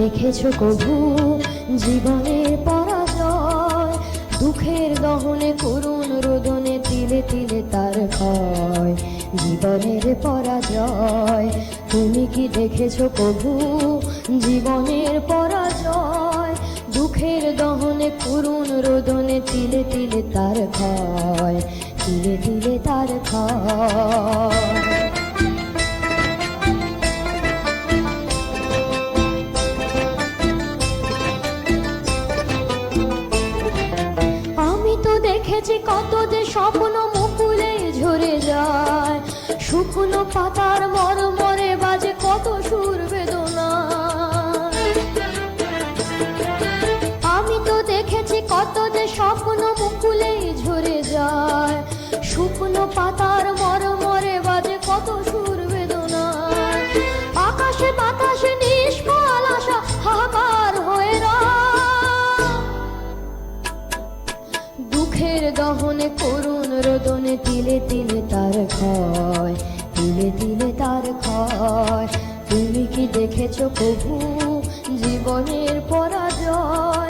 দেখেছো কভু জীবনের পরাজয়? দুঃখের দহনে করুণ রোদনে তিলে তিলে তার ক্ষয়, জীবনের পরাজয়। তুমি কি দেখেছো কভু জীবনের পরাজয়? দুঃখের দহনে করুণ রোদনে তিলে তিলে তার ক্ষয়, তিলে তিলে তার ক্ষয়। দেখেছি কত যে স্বপ্ন মুকুলে ঝরে যায়, শুকনো পাতার মরমরে বাজে কত সুর বেদনা। আমি তো দেখেছি কত যে স্বপ্ন মুকুলে ঝরে যায়, শুকনো পাতার মরমরে বাজে কত সুর বেদনা। আকাশে বাতাসে নিষ্ফল আশা হাহাকার হয়ে দুঃখের দহনে করুণ রোদনে তিলে তিলে তার ক্ষয়, তিলে তিলে তার ক্ষয়। তুমি কি দেখেছো কভু জীবনের পরাজয়?